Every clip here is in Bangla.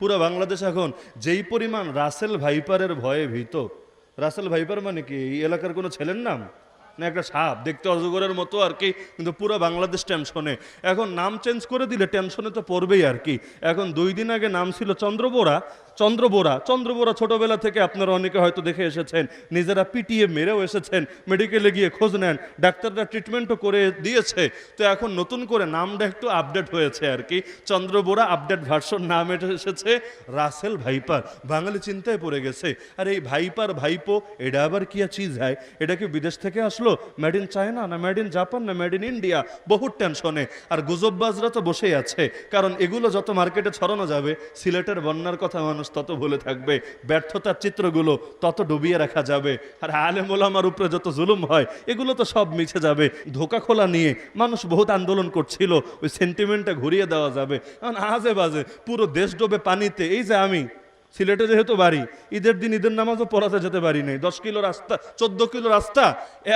পুরো বাংলাদেশ এখন যেই পরিমাণ রাসেল ভাইপারের ভয়ে ভীত। রাসেল ভাইপার মানে কি এই এলাকার কোনো ছেলের নাম না, একটা সাপ দেখতে অজগরের মতো আর কি, কিন্তু পুরো বাংলাদেশ টেনশনে। এখন নাম চেঞ্জ করে দিলে টেনশনে তো পড়বেই আর কি। এখন 2 দিন আগে নাম ছিল চন্দ্রবোরা। চন্দ্রবোরা ছোটবেলা থেকে আপনারা অনেকে হয়তো দেখে এসেছেন, নিজেরা পিটিয়ে মেরেও এসেছেন, মেডিকেলে গিয়ে খোঁজ নেন, ডাক্তাররা ট্রিটমেন্টও করে দিয়েছে। তো এখন নতুন করে নামটা একটু আপডেট হয়েছে আর কি, চন্দ্রবোরা আপডেট ভার্সন নাম এটা এসেছে রাসেল ভাইপার। বাঙালি চিন্তায় পড়ে গেছে, আর এই ভাইপার ভাইপো এটা আবার কি চিজ হয়? এটা কি বিদেশ থেকে আসলো? মেড ইন চায়না না মেড ইন জাপান না মেড ইন ইন্ডিয়া? বহুত টেনশনে। আর গুজববাজরা তো বসেই আছে, কারণ এগুলো যত মার্কেটে ছড়ানো যাবে, সিলেটের বন্যার কথা মানুষ তত ভুলে থাকবে, ব্যর্থতার চিত্রগুলো তত ডুবিয়ে রাখা যাবে, আর আলেম ওলামার উপরে যত জুলুম হয় এগুলো তো সব মিছে যাবে। ধোকা খোলা নিয়ে মানুষ বহুত আন্দোলন করছিল, ওই সেন্টিমেন্টটা ঘুরিয়ে দেওয়া যাবে। কারণ আজে বাজে পুরো দেশ ডোবে পানিতে। এই যে আমি সিলেটে যেহেতু বাড়ি, ঈদের দিন ঈদের নামাজও পড়াতে যেতে পারি নাই, 10 কিলো রাস্তা 14 কিলো রাস্তা,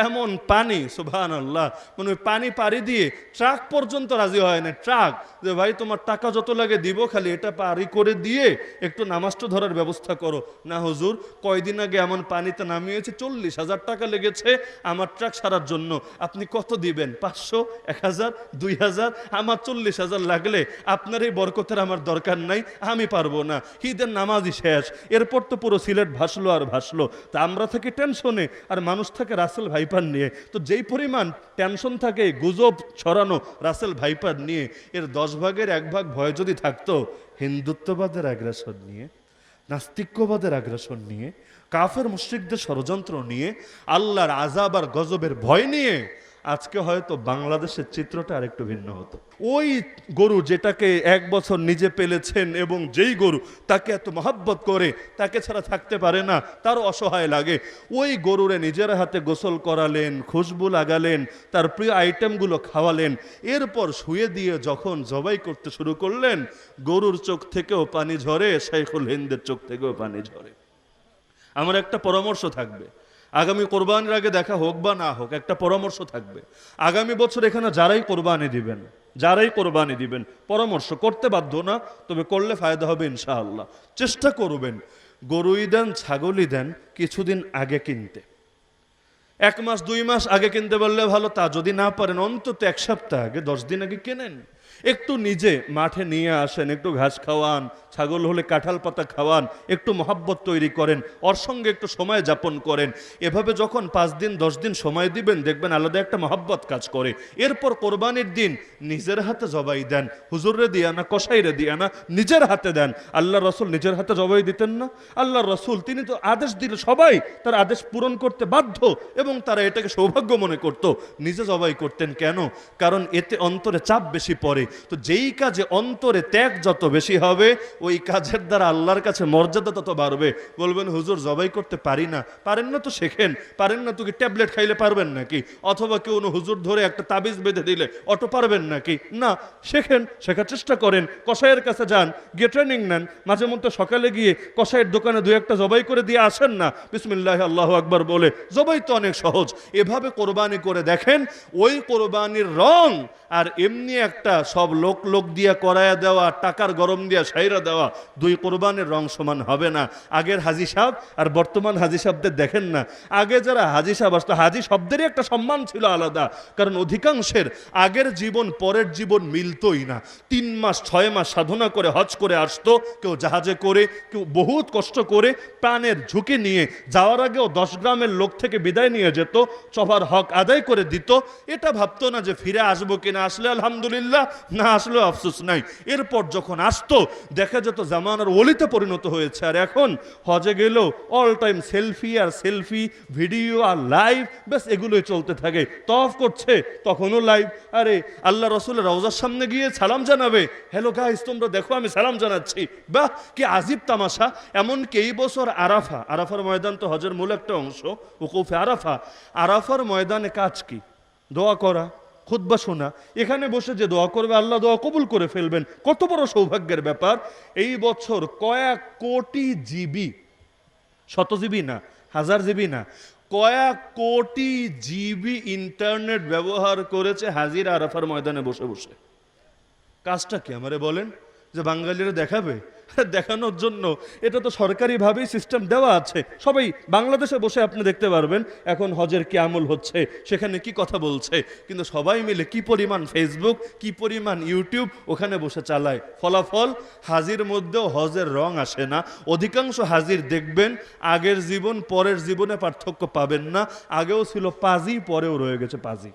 এমন পানি সুবহানাল্লাহ। মানে ওই পানি পাড়ি দিয়ে ট্রাক পর্যন্ত রাজি হয় না। ট্রাক যে ভাই তোমার টাকা যত লাগে দিব, খালি এটা পারি করে দিয়ে একটু নামাজটা ধরার ব্যবস্থা করো। না হুজুর, কয়দিন আগে এমন পানিতে নামিয়েছে 40,000 টাকা লেগেছে আমার ট্রাক সারার জন্য, আপনি কত দিবেন? 500, 1000, 2000? আমার 40,000 লাগলে আপনার এই বরকতের আমার দরকার নাই, আমি পারবো না। ঈদের নামাজই শেষ, এরপর তো পুরো সিলেট ভাসলো আর ভাসলো। তা আমরা থাকি টেনশনে, আর মানুষ থাকে রাসেল ভাইপার নিয়ে। তো যেই পরিমাণ টেনশন থাকে গুজব ছড়ানো রাসেল ভাইপার নিয়ে, এর 10 ভাগের 1 ভাগ ভয় যদি থাকতো হিন্দুত্ববাদের আগ্রাসন নিয়ে, নাস্তিক্যবাদের আগ্রাসন নিয়ে, কাফের মুশরিকদের ষড়যন্ত্র নিয়ে, আল্লাহর আযাব আর গজবের ভয় নিয়ে, আজকে হয়তো বাংলাদেশের চিত্রটা আরেকটু ভিন্ন হতো। ওই গরু যেটাকে 1 বছর নিজে পেলেছেন, এবং যেই গরু তাকে এত মহব্বত করে, তাকে ছাড়া থাকতে পারে না, তারও অসহায় লাগে, ওই গরুরে নিজের হাতে গোসল করালেন, খুশবু লাগালেন, তার প্রিয় আইটেমগুলো খাওয়ালেন, এরপর শুয়ে দিয়ে যখন জবাই করতে শুরু করলেন, গরুর চোখ থেকেও পানি ঝরে, শাইখুল হিন্দের চোখ থেকেও পানি ঝরে। আমার একটা পরামর্শ থাকবে, আগামী কোরবানির আগে দেখা হোক বা না হোক, একটা পরামর্শ থাকবে। আগামী বছর এখানে যারাই কোরবানি দিবেন পরামর্শ করতে বাধ্য না, তবে করলে ফায়দা হবে ইনশাআল্লাহ। চেষ্টা করবেন গরুই দেন ছাগলই দেন কিছুদিন আগে কিনতে। 1 মাস 2 মাস আগে কিনতে পারলে ভালো, তা যদি না পারেন অন্তত 1 সপ্তাহ আগে, 10 দিন আগে কেনেন। একটু নিজে মাঠে নিয়ে আসেন, একটু ঘাস খাওয়ান, ছাগল হলে কাঁঠাল পাতা খাওয়ান, একটু মহব্বত তৈরি করেন, ওর সঙ্গে একটু সময় যাপন করেন। এভাবে যখন 5 দিন 10 দিন সময় দিবেন, দেখবেন আলাদা একটা মহব্বত কাজ করে। এরপর কোরবানির দিন নিজের হাতে জবাই দেন, হুজুরে দিয়া না, কসাইরে দিয়া না, নিজের হাতে দেন। আল্লাহ রসুল নিজের হাতে জবাই দিতেন না? আল্লাহ রসুল তিনি তো আদেশ দিলে সবাই তার আদেশ পূরণ করতে বাধ্য, এবং তারা এটাকে সৌভাগ্য মনে করত, নিজে জবাই করতেন। কেন? কারণ এতে অন্তরে চাপ বেশি পড়ে। তো যেই কাজে অন্তরে ত্যাগ যত বেশি হবে, ওই কাজের দ্বারা আল্লাহর কাছে মর্যাদা তত বাড়বে। বলবেন হুজুর জবাই করতে পারি না। পারেন না তো শেখেন। পারেন না তো কি ট্যাবলেট খাইলে পারবেন নাকি? অথবা কেউ হুজুর ধরে একটা তাবিজ বেঁধে দিলে অটো পারবেন নাকি? না, শেখেন, শেখার চেষ্টা করেন, কসাইয়ের কাছে যান, গিয়ে ট্রেনিং নেন। মাঝে মধ্যে সকালে গিয়ে কসাইয়ের দোকানে 2-1টা জবাই করে দিয়ে আসেন না, বিসমিল্লাহ আল্লাহু আকবার বলে। জবাই তো অনেক সহজ। এভাবে কোরবানি করে দেখেন, ওই কোরবানির রং আর এমনি একটা সব লোক দিয়া করায়া দেওয়া, টাকার গরম দিয়া সাইরা দেওয়া, 2 কোরবানির রং সমান হবে না। আগের হাজি সাহেব আর বর্তমান হাজি সাহেবদের দেখেন না। আগে যারা হাজি সাহেব আসতো, হাজি শব্দেরই একটা সম্মান ছিল আলাদা, কারণ অধিকাংশের আগের জীবন পরের জীবন মিলতোই না। 3 মাস 6 মাস সাধনা করে হজ করে আসতো, কেউ জাহাজে করে, কেউ বহুত কষ্ট করে প্রাণের ঝুঁকি নিয়ে যাওয়ার আগেও 10 গ্রামের লোক থেকে বিদায় নিয়ে যেত, সবার হক আদায় করে দিত। এটা ভাবতো না যে ফিরে আসবো কিনা, আসলে আলহামদুলিল্লাহ, না আসলেও আফসোস নাই। এরপর যখন আসতো দেখা যেত জামানার ওলিতে পরিণত হয়েছে। আর এখন হজে গেলেও অল টাইম সেলফি আর সেলফি, ভিডিও আর লাইভ, ব্যাস এগুলোই চলতে থাকে। তওয়াফ করছে তখনও লাইভ। আরে আল্লাহ রসুলের রওজার সামনে গিয়ে সালাম জানাবে, হ্যালো গাইস তোমরা দেখো আমি সালাম জানাচ্ছি। বাহ, কি আজিব তামাশা। এমনকি এই বছর আরাফার ময়দান তো হজের মূল একটা অংশ, উকুফে আরাফার ময়দানে কাজ কি? দোয়া করা, খুতবা শোনা। এখানে বসে যে দোয়া করবে আল্লাহ দোয়া কবুল করে ফেলবেন, কত বড় সৌভাগ্যের ব্যাপার। এই বছর কয়েক কোটি জিবি, 100 জিবি না, 1000 জিবি না, কয়েক কোটি জিবি ইন্টারনেট ব্যবহার করেছে হাজির আরাফার ময়দানে বসে বসে। কাজটা কি আমারে বলেন? যে বাঙালিরা দেখাবে দেখানোর জন্য। এটা তো সরকারিভাবেই সিস্টেম দেওয়া আছে, সবাই বাংলাদেশে বসে আপনি দেখতে পারবেন এখন হজের কি আমল হচ্ছে, সেখানে কি কথা বলছে, কিন্তু সবাই মিলে কি পরিমাণ ফেসবুক, কি পরিমাণ ইউটিউব ওখানে বসে চালায়। ফলাফল হাজির মধ্যেও হজের রং আসে না। অধিকাংশ হাজির দেখবেন আগের জীবন পরের জীবনে পার্থক্য পাবেন না। আগেও ছিল পাজি, পরেও রয়ে গেছে পাজি।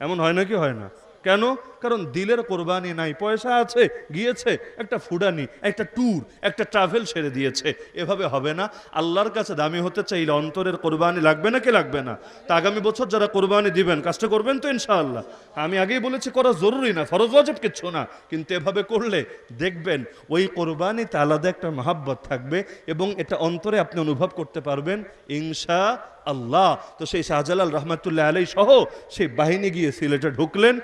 এমন হয় নাকি হয় না? কেন? কারণ দিলের কোরবানি নাই, পয়সা আছে গিয়েছে, একটা ফুডানি, একটা ট্যুর, একটা ট্রাভেল সেরে দিয়েছে। এভাবে হবে না। আল্লাহর কাছে দামি হতে চাইলে অন্তরের কোরবানি লাগবে নাকি লাগবে না? তা আগামী বছর যারা কোরবানি দিবেন কাজটা করবেন তো ইনশাআল্লাহ। আমি আগেই বলেছি করা জরুরি না, ফরজ ওয়াজিব কিচ্ছু না, কিন্তু এভাবে করলে দেখবেন ওই কোরবানিতে আলাদা একটা মহাব্বত থাকবে এবং এটা অন্তরে আপনি অনুভব করতে পারবেন ইনশা আল্লাহ। তো সেই শাহজালাল রহমাতুল্লাহ আলাই সহ সেই বাহিনী গিয়ে সিলেটে ঢুকলেন।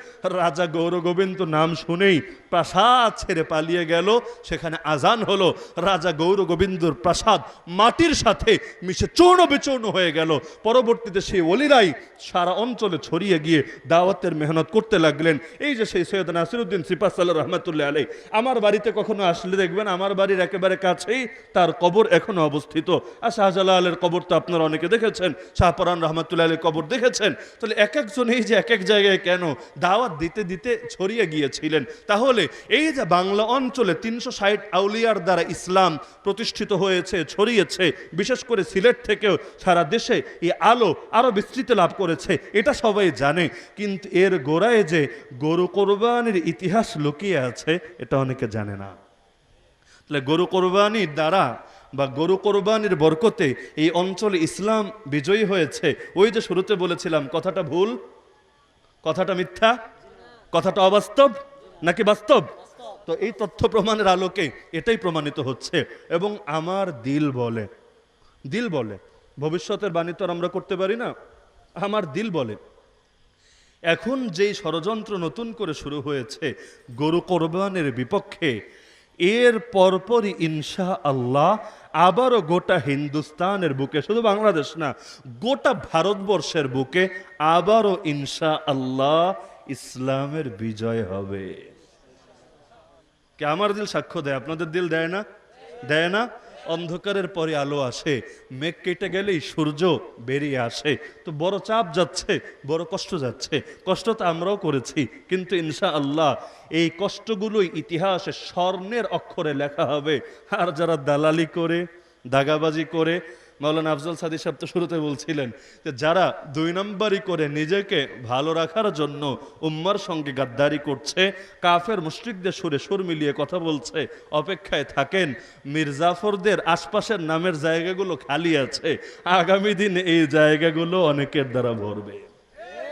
রাজা গৌর গোবিন্দ নাম শুনেই প্রাসাদ ছেড়ে পালিয়ে গেল। সেখানে আজান হলো, রাজা গৌর গোবিন্দর প্রাসাদ মাটির সাথে মিশে চূর্ণ বিচূর্ণ হয়ে গেল। পরবর্তীতে সেই ওলিরাই সারা অঞ্চলে ছড়িয়ে গিয়ে দাওয়াতের মেহনত করতে লাগলেন। এই যে সেই সৈয়দ নাসিরউদ্দিন সিপাহসালার রহমাতুল্লাহ আলাই, আমার বাড়িতে কখনো আসলে দেখবেন আমার বাড়ির একেবারে কাছেই তার কবর এখনো অবস্থিত। আর শাহজালালের কবর তো আপনারা অনেকে দেখেছেন, শাহপরান রহমাতুল্লাহ আলাইহির কবর দেখেছেন। তাহলে এক একজন এই যে এক এক জায়গায় কেন দাওয়াত দিতে দিতে ছড়িয়ে গিয়েছিলেন। তাহলে এই যে বাংলা অঞ্চলে 360 আউলিয়ার দ্বারা ইসলাম প্রতিষ্ঠিত হয়েছে, ছড়িয়েছে, বিশেষ করে সিলেট থেকেও সারা দেশে এই আলো আরো বিস্তৃত লাভ করেছে, এটা সবাই জানে। কিন্তু এর গোড়ায় যে গরু কোরবানির ইতিহাস লুকিয়ে আছে এটা অনেকে জানে না। তাহলে গরু কোরবানির দ্বারা বা গরু কোরবানির বরকতে এই অঞ্চলে ইসলাম বিজয়ী হয়েছে। ওই যে শুরুতে বলেছিলাম কথাটা ভুল, কথাটা মিথ্যা, কথাটা অবাস্তব নাকি বাস্তব? তো এই তথ্য প্রমাণের আলোকে এটাই প্রমাণিত হচ্ছে। এবং আমার দিল বলে, দিল বলে, ভবিষ্যতের বাণী তো আর আমরা করতে পারি না, আমার দিল বলে এখন যেই ষড়যন্ত্র নতুন করে শুরু হয়েছে গরু কোরবানের বিপক্ষে, এর পরপরই ইনশা আল্লাহ আবারও গোটা হিন্দুস্তানের বুকে, শুধু বাংলাদেশ না গোটা ভারতবর্ষের বুকে আবারও ইনশা আল্লাহ ইসলামের বিজয় হবে। কে আমার দিল সাক্ষ্য দেয়, আপনাদের দিল দেয় না? দেয় না? অন্ধকারের পরে আলো আসে, মেঘ কেটে গেলেই সূর্য বেরিয়ে আসে। তো বড় চাপ যাচ্ছে, বড় কষ্ট যাচ্ছে, কষ্ট তো আমরাও করেছি, কিন্তু ইনশা আল্লাহ এই কষ্টগুলোই ইতিহাসে স্বর্ণের অক্ষরে লেখা হবে। আর যারা দালালি করে, দাগাবাজি করে, মাওলানা আফজল সাদি সাহেব তো শুরুতে বলছিলেন যে যারা 2 নম্বরই করে নিজেকে ভালো রাখার জন্য উম্মার সঙ্গে গাদ্দারি করছে, কাফের মুশরিকদের সুরে সুর মিলিয়ে কথা বলছে, অপেক্ষায় থাকেন। মির্জাফরদের আশপাশের নামের জায়গাগুলো খালি আছে, আগামী দিন এই জায়গাগুলো অনেকের দ্বারা ভরবে।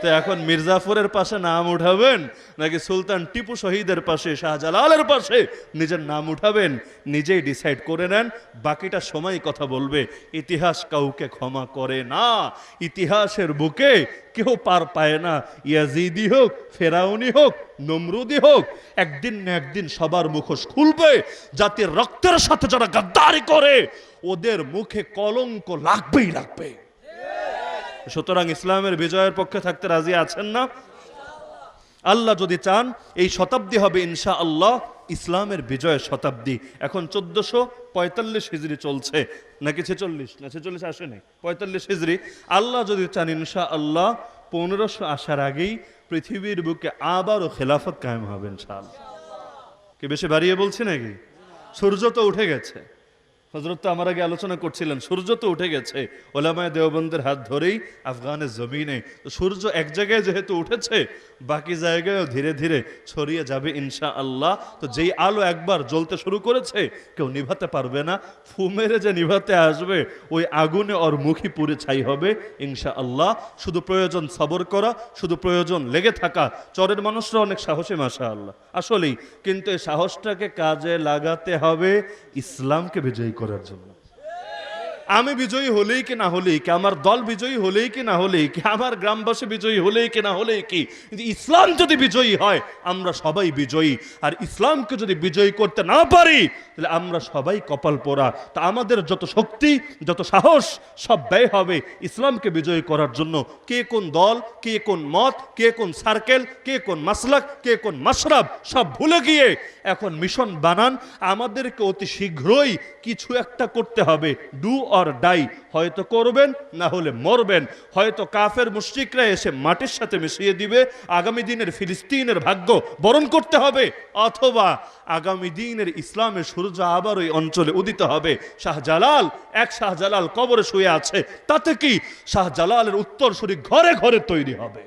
তো এখন মির্জাফরের পাশে নাম উঠাবেন নাকি সুলতান টিপু শহীদের পাশে, শাহজালালের পাশে নিজের নাম উঠাবেন? নিজেই ডিসাইড করে নেন, বাকিটা সময় কথা বলবে। ইতিহাস কাউকে ক্ষমা করে না, ইতিহাসের বুকে কেউ পার পায় না। ইয়াজিদি হোক, ফেরাউনি হোক, নমরুদি হোক, একদিন না একদিন সবার মুখোশ খুলবে। জাতির রক্তের সাথে যারা গাদ্দারি করে ওদের মুখে কলঙ্ক লাগবেই লাগবে। সুতরাং ইসলামের বিজয়ের পক্ষে থাকতে রাজি আছেন না? আল্লাহ যদি চান এই শতাব্দী হবে ইনশা আল্লাহ ইসলামের বিজয়ের শতাব্দী। এখন 1445 হিজরি চলছে, নাকি 46? না 46 আসে নাই, 45 হিজরি। আল্লাহ যদি চান ইনশা আল্লাহ 1500 আসার আগেই পৃথিবীর বুকে আবারও খেলাফত কায়েম হবে ইনশাআল্লাহ। কি বেশি বাড়িয়ে বলছি নাকি? সূর্য তো উঠে গেছে, হযরত তো আমার আগে আলোচনা করছিলেন, সূর্য তো উঠে গেছে ওলামায়ে দেওবন্দের হাত ধরেই আফগানের জমিনে। তো সূর্য এক জায়গায় যেহেতু উঠেছে, বাকি জায়গায়ও ধীরে ধীরে ছড়িয়ে যাবে ইনশা আল্লাহ। তো যেই আলো একবার জ্বলতে শুরু করেছে কেউ নিভাতে পারবে না, ফু মেরে যে নিভাতে আসবে ওই আগুনে ওর মুখই পুড়ে ছাই হবে ইনশা আল্লাহ। শুধু প্রয়োজন সবর করা, শুধু প্রয়োজন লেগে থাকা। চরের মানুষরা অনেক সাহসী মাশাআল্লাহ আসলেই, কিন্তু এই সাহসটাকে কাজে লাগাতে হবে ইসলামকে বিজয়ী করার জন্য। আমি বিজয়ী হলেই কি না হলেই কি, আমার দল বিজয়ী হলেই কি না হলেই কি, আমার গ্রামবাসী বিজয়ী হলেই কি না হলেই কি, কিন্তু ইসলাম যদি বিজয়ী হয় আমরা সবাই বিজয়ী। আর ইসলামকে যদি বিজয়ী করতে না পারি তাহলে আমরা সবাই কপাল পোড়া। তা আমাদের যত শক্তি যত সাহস সব ব্যয় হবে ইসলামকে বিজয়ী করার জন্য। কে কোন দল, কে কোন মত, কে কোন সার্কেল, কে কোন মাসলাক, কে কোন মাশরাব সব ভুলে গিয়ে এখন মিশন বানান। আমাদেরকে অতি শীঘ্রই কিছু একটা করতে হবে, ডু অর ডাই। হয়তো করবেন, না হলে মরবেন। হয়তো কাফের মুশরিকরা এসে মাটির সাথে মিশিয়ে দিবে, আগামী দিনের ফিলিস্তিনের ভাগ্য বরণ করতে হবে, অথবা আগামী দিনের ইসলামের সূর্য আবার ওই অঞ্চলে উদিত হবে। শাহজালাল, এক শাহজালাল কবরে শুয়ে আছে, তাতে কি শাহজালালের উত্তরসূরি ঘরে ঘরে তৈরি হবে।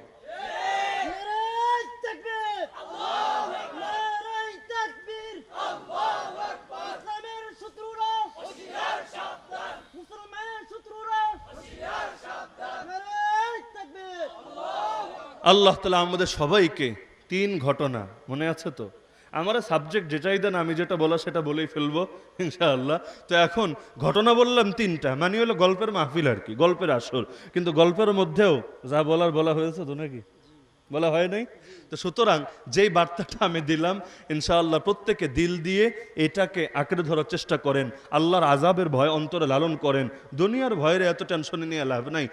আল্লাহ তাআলা আমাদের সবাইকে 3 ঘটনা মনে আছে তো? আমার সাবজেক্ট যেটাই দেন আমি যেটা বলা সেটা বলেই ফেলবো ইনশাআল্লাহ। তো এখন ঘটনা বললাম 3টা, মানে হলো গল্পের মাহফিল আর কি, গল্পের আসর। কিন্তু গল্পের মধ্যেও যা বলার বলা হয়েছে তো নাকি? বলা হয় নাই? তো সুতরাং যেই বার্তাটা আমি দিলাম ইনশাআল্লাহ প্রত্যেকে দিল দিয়ে এটাকে আঁকড়ে ধরার চেষ্টা করেন। আল্লাহর আযাবের ভয় অন্তরে লালন করেন। দুনিয়ার ভয়ের এত টেনশন নিয়ে লাভ নাই।